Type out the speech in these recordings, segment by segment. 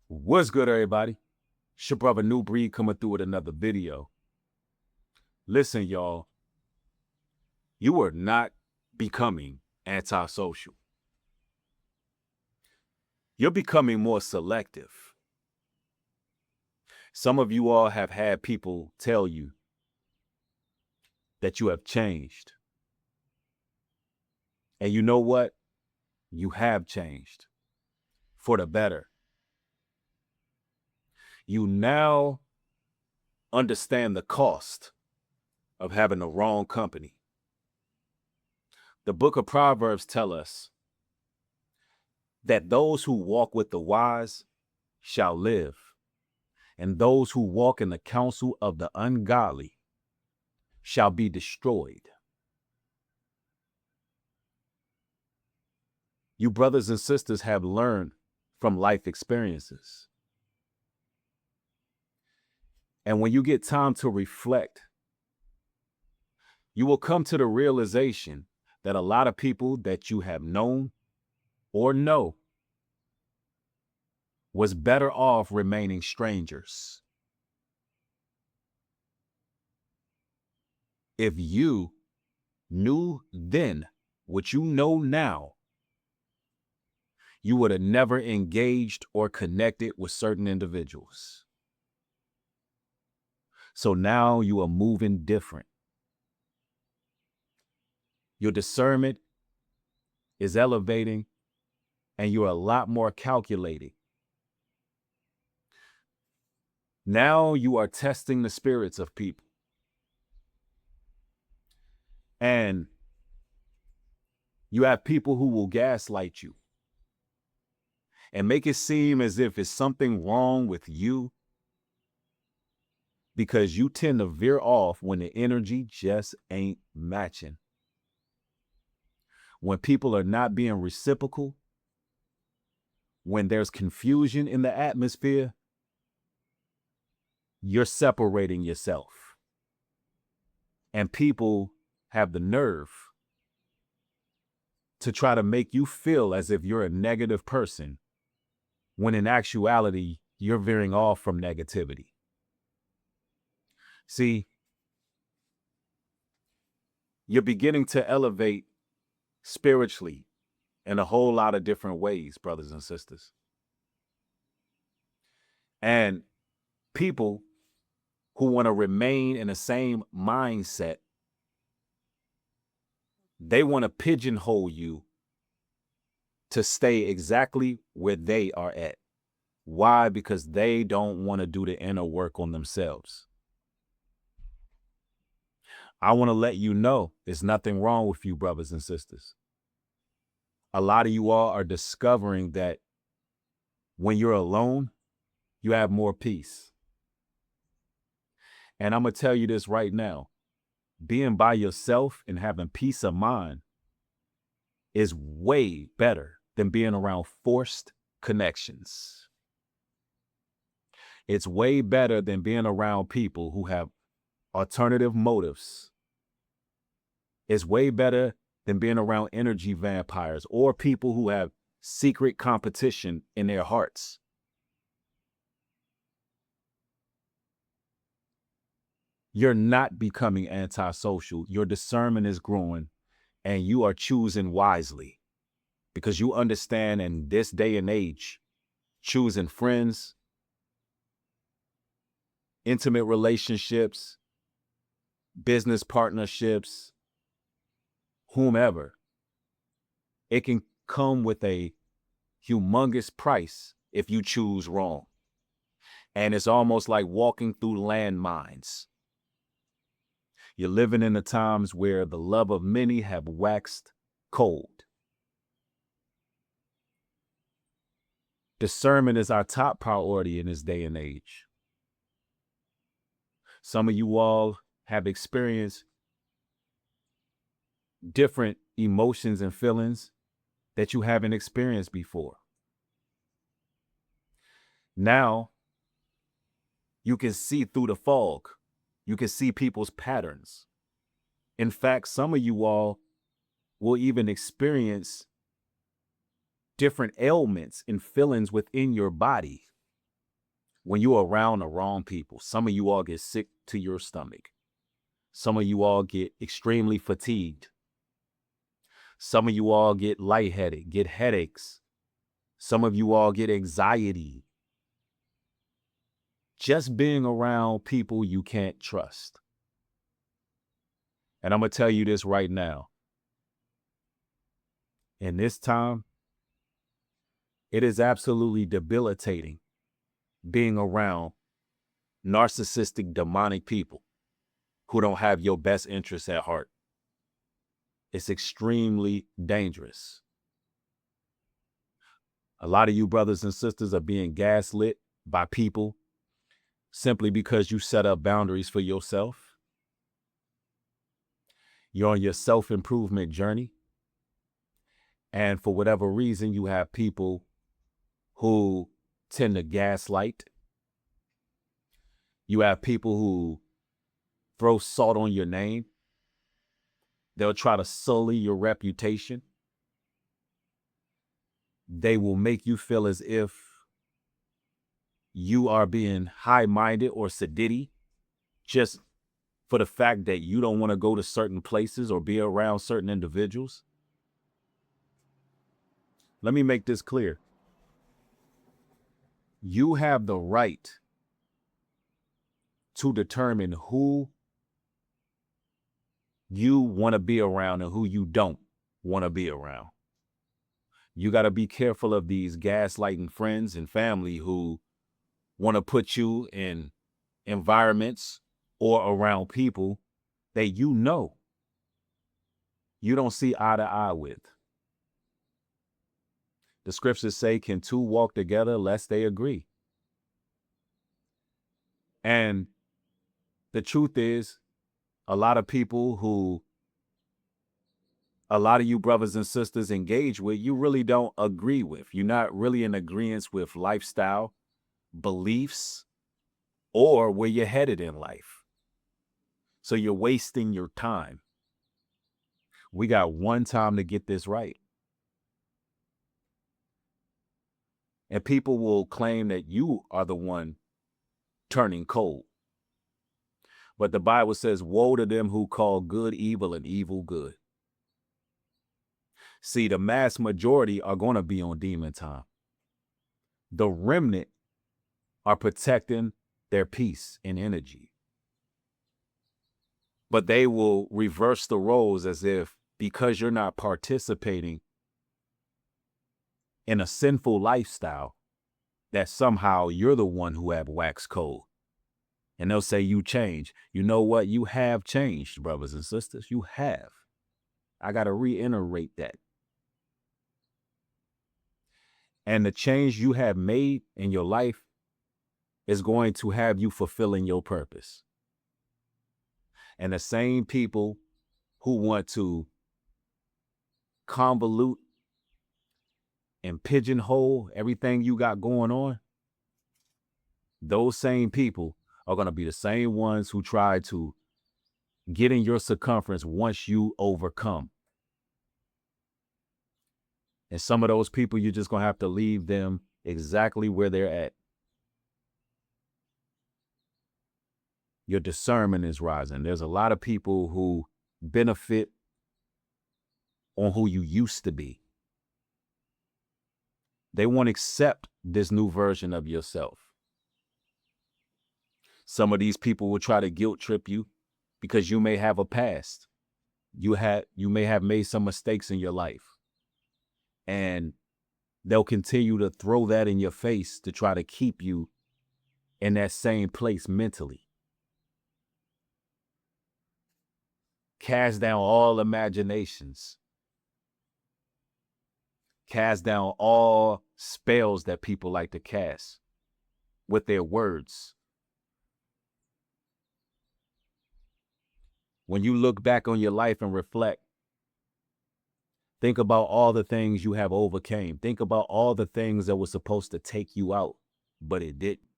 What's good, everybody? It's your brother New Breed coming through with another video. Listen, y'all, you are not becoming antisocial. You're becoming more selective. Some of you all have had people tell you that you have changed. And you know what? You have changed for the better. You now understand the cost of having the wrong company. The book of Proverbs tell us that those who walk with the wise shall live, and those who walk in the counsel of the ungodly shall be destroyed. You brothers and sisters have learned from life experiences. And when you get time to reflect, you will come to the realization that a lot of people that you have known or know was better off remaining strangers. If you knew then what you know now, you would have never engaged or connected with certain individuals. So now you are moving different. Your discernment is elevating, and you're a lot more calculating. Now you are testing the spirits of people. And you have people who will gaslight you and make it seem as if it's something wrong with you, because you tend to veer off when the energy just ain't matching. When people are not being reciprocal, when there's confusion in the atmosphere, you're separating yourself. And people have the nerve to try to make you feel as if you're a negative person, when in actuality, you're veering off from negativity. See, you're beginning to elevate spiritually in a whole lot of different ways, brothers and sisters. And people who want to remain in the same mindset, they want to pigeonhole you to stay exactly where they are at. Why? Because they don't want to do the inner work on themselves. I want to let you know there's nothing wrong with you, brothers and sisters. A lot of you all are discovering that when you're alone, you have more peace. And I'm going to tell you this right now. Being by yourself and having peace of mind is way better than being around forced connections. It's way better than being around people who have alternative motives. It's way better than being around energy vampires or people who have secret competition in their hearts. You're not becoming antisocial. Your discernment is growing, and you are choosing wisely, because you understand in this day and age, choosing friends, intimate relationships, business partnerships, whomever, it can come with a humongous price if you choose wrong. And it's almost like walking through landmines. You're living in the times where the love of many have waxed cold. Discernment is our top priority in this day and age. Some of you all have experienced different emotions and feelings that you haven't experienced before. Now, you can see through the fog. You can see people's patterns. In fact, some of you all will even experience different ailments and feelings within your body when you're around the wrong people, some of you all get sick to your stomach. Some of you all get extremely fatigued. Some of you all get lightheaded, get headaches. Some of you all get anxiety. Just being around people you can't trust. And I'm going to tell you this right now. In this time, it is absolutely debilitating being around narcissistic, demonic people who don't have your best interests at heart. It's extremely dangerous. A lot of you brothers and sisters are being gaslit by people simply because you set up boundaries for yourself. You're on your self-improvement journey. And for whatever reason, you have people who tend to gaslight. You have people who throw salt on your name. They'll try to sully your reputation. They will make you feel as if you are being high-minded or sedity just for the fact that you don't want to go to certain places or be around certain individuals. Let me make this clear. You have the right to determine who you want to be around and who you don't want to be around. You got to be careful of these gaslighting friends and family who want to put you in environments or around people that you don't see eye to eye with. The scriptures say, can two walk together lest they agree? And the truth is, a lot of people who a lot of you brothers and sisters engage with, you really don't agree with. You're not really in agreement with lifestyle, beliefs, or where you're headed in life. So you're wasting your time. We got one time to get this right. And people will claim that you are the one turning cold. But the Bible says, woe to them who call good evil and evil good. See, the mass majority are going to be on demon time. The remnant are protecting their peace and energy. But they will reverse the roles as if because you're not participating in a sinful lifestyle, that somehow you're the one who have waxed cold. And they'll say you change. You know what? You have changed, brothers and sisters. You have. I got to reiterate that. And the change you have made in your life is going to have you fulfilling your purpose. And the same people who want to convolute and pigeonhole everything you got going on, those same people are going to be the same ones who try to get in your circumference once you overcome. And some of those people, you're just going to have to leave them exactly where they're at. Your discernment is rising. There's a lot of people who benefit on who you used to be. They won't accept this new version of yourself. Some of these people will try to guilt trip you because you may have a past. You may have made some mistakes in your life. And they'll continue to throw that in your face to try to keep you in that same place mentally. Cast down all imaginations. Cast down all spells that people like to cast with their words. When you look back on your life and reflect, think about all the things you have overcame. Think about all the things that were supposed to take you out, but it didn't.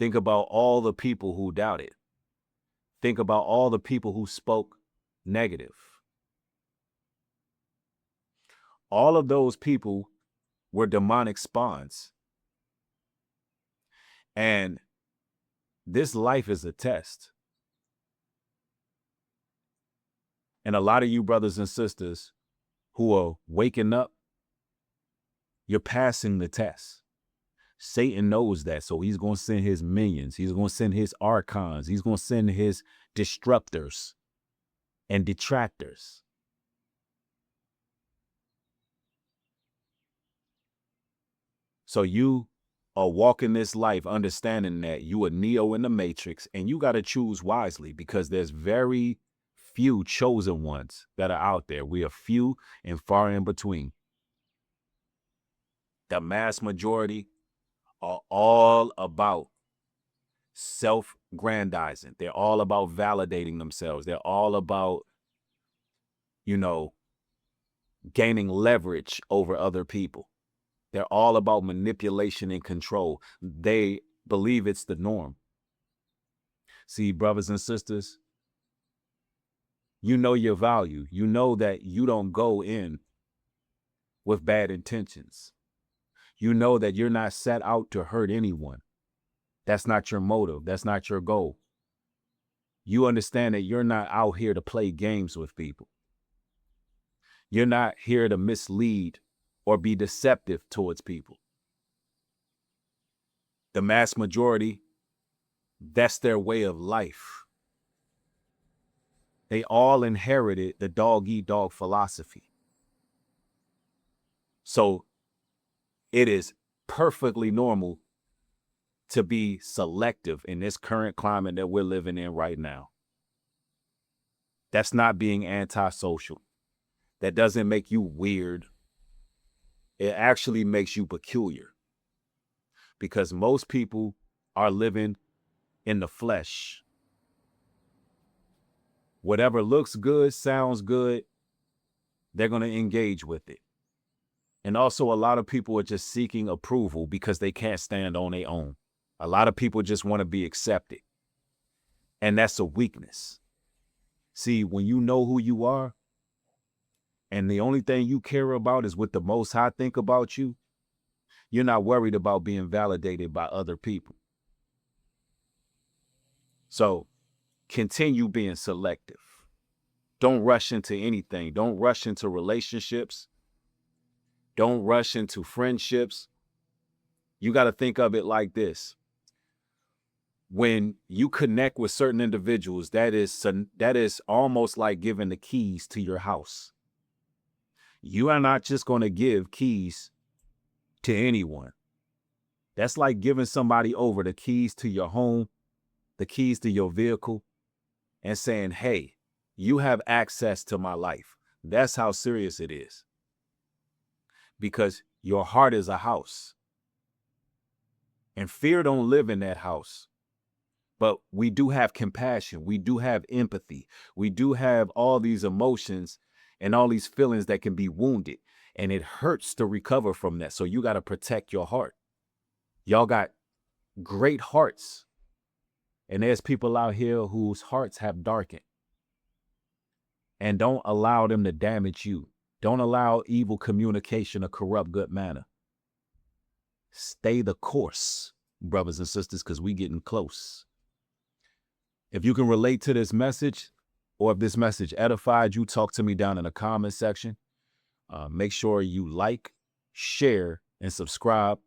Think about all the people who doubted. Think about all the people who spoke negative. All of those people were demonic spawns. And this life is a test. And a lot of you brothers and sisters who are waking up, you're passing the test. Satan knows that, so he's going to send his minions. He's going to send his archons. He's going to send his disruptors and detractors. So you are walking this life understanding that you are Neo in the Matrix, and you got to choose wisely because there's very few chosen ones that are out there. We are few and far in between. The mass majority are all about self-grandizing. They're all about validating themselves. They're all about, gaining leverage over other people. They're all about manipulation and control. They believe it's the norm. See, brothers and sisters, you know your value. You know that you don't go in with bad intentions. You know that you're not set out to hurt anyone. That's not your motive. That's not your goal. You understand that you're not out here to play games with people. You're not here to mislead or be deceptive towards people. The mass majority, that's their way of life. They all inherited the dog-eat-dog philosophy. So it is perfectly normal to be selective in this current climate that we're living in right now. That's not being antisocial. That doesn't make you weird. It actually makes you peculiar. Because most people are living in the flesh. Whatever looks good, sounds good, they're going to engage with it. And also a lot of people are just seeking approval because they can't stand on their own. A lot of people just want to be accepted. And that's a weakness. See, when you know who you are, and the only thing you care about is what the Most High think about you, you're not worried about being validated by other people. So continue being selective. Don't rush into anything. Don't rush into relationships. Don't rush into friendships. You got to think of it like this. When you connect with certain individuals, that is almost like giving the keys to your house. You are not just going to give keys to anyone. That's like giving somebody over the keys to your home, the keys to your vehicle, and saying, hey, you have access to my life. That's how serious it is. Because your heart is a house. And fear don't live in that house. But we do have compassion. We do have empathy. We do have all these emotions and all these feelings that can be wounded. And it hurts to recover from that. So you got to protect your heart. Y'all got great hearts. And there's people out here whose hearts have darkened. And don't allow them to damage you. Don't allow evil communication to corrupt good manner. Stay the course, brothers and sisters, because we getting close. If you can relate to this message, or if this message edified you, talk to me down in the comment section. Make sure you like, share, and subscribe.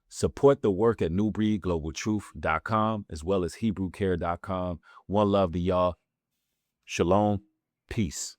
Support the work at newbreedglobaltruth.com as well as hebrewcare.com. One love to y'all. Shalom. Peace.